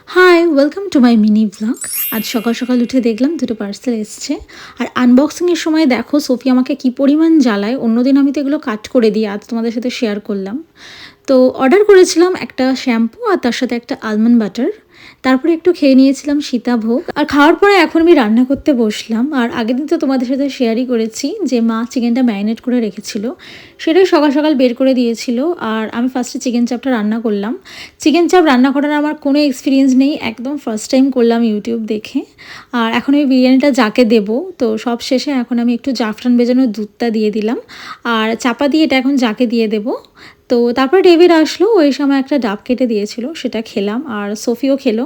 Hi welcome to my mini blog. আজ সকাল সকাল উঠে দেখলাম দুটো পার্সেল এসছে। আর আনবক্সিংয়ের সময় দেখো সোফি আমাকে কি পরিমাণ জ্বালায়। অন্যদিন আমি তো এগুলো কাট করে দিই, আজ তোমাদের সাথে শেয়ার করলাম। তো অর্ডার করেছিলাম একটা শ্যাম্পু আর তার সাথে একটা আলমন্ড বাটার। তারপরে একটু খেয়ে নিয়েছিলাম সীতাভোগ। আর খাওয়ার পরে এখন আমি রান্না করতে বসলাম। আর আগের দিন তো তোমাদের সাথে শেয়ারই করেছি যে মা চিকেনটা ম্যারিনেট করে রেখেছিল, সেটাই সকাল সকাল বের করে দিয়েছিল। আর আমি ফার্স্টে চিকেন চাপটা রান্না করলাম। চিকেন চাপ রান্না করার আমার কোনো এক্সপিরিয়েন্স নেই, একদম ফার্স্ট টাইম করলাম ইউটিউব দেখে। আর এখন আমি বিরিয়ানিটা যাকে দেবো, তো সব শেষে এখন আমি একটু জাফরান ভেজানো দুধটা দিয়ে দিলাম আর চাপা দিয়ে এটা এখন যাকে দিয়ে দেবো। তো তারপর ডেভিড আসলো, ওই সময় একটা ডাব কেটে দিয়েছিল, সেটা খেলাম। আর সোফিও খেলো।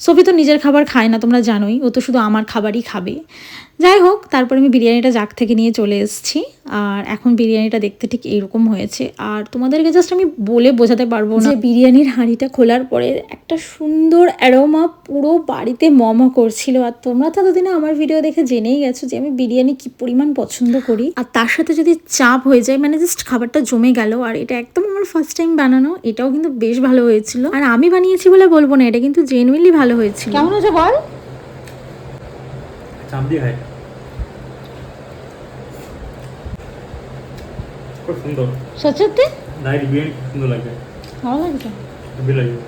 সোফি তো নিজের খাবার খায় না, তোমরা জানোই, ও তো শুধু আমার খাবারই খাবে। যাই হোক, তারপর আমি বিরিয়ানিটা জাগ থেকে নিয়ে চলে এসেছি। আর এখন বিরিয়ানিটা দেখতে ঠিক এরকম হয়েছে। আর তোমাদেরকে জাস্ট আমি বলে বোঝাতে পারবো না যে বিরিয়ানির হাঁড়িটা খোলার পরে একটা সুন্দর অ্যারোমা পুরো বাড়িতে মম করছিল। আর তোমরা তো এতদিনে আমার ভিডিও দেখে জেনেই গেছো যে আমি বিরিয়ানি কি পরিমাণ পছন্দ করি। আর তার সাথে যদি চাপ হয়ে যায়, মানে জাস্ট খাবারটা জমে গেল। আর এটা একদম আমার ফার্স্ট টাইম বানানো, এটাও কিন্তু বেশ ভালো হয়েছিল। আর আমি বানিয়েছি বলে বলবো না, এটা কিন্তু জেনুইনলি ভালো হয়েছিল। কেমন হয়েছে বল? চাপ দিয়ে খাই, খুব সুন্দর। সত্যি নাইট বিরিয়ানি খুব সুন্দর লাগবে, ভালো লাগছে। হেভি লাগবে।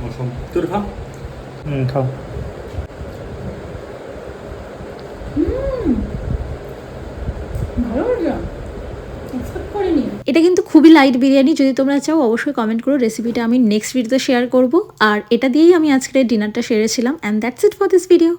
মৌসুম তোর খাও। খাও। ভালো লাগছে, এক্সপেক্ট করিনি। এটা কিন্তু খুবই লাইট বিরিয়ানি। যদি তোমরা চাও অবশ্যই কমেন্ট করো, রেসিপিটা আমি নেক্সট ভিডিওতে শেয়ার করব। আর এটা দিয়েই আমি আজকের ডিনারটা সেরেছিলাম। And that's it for this video.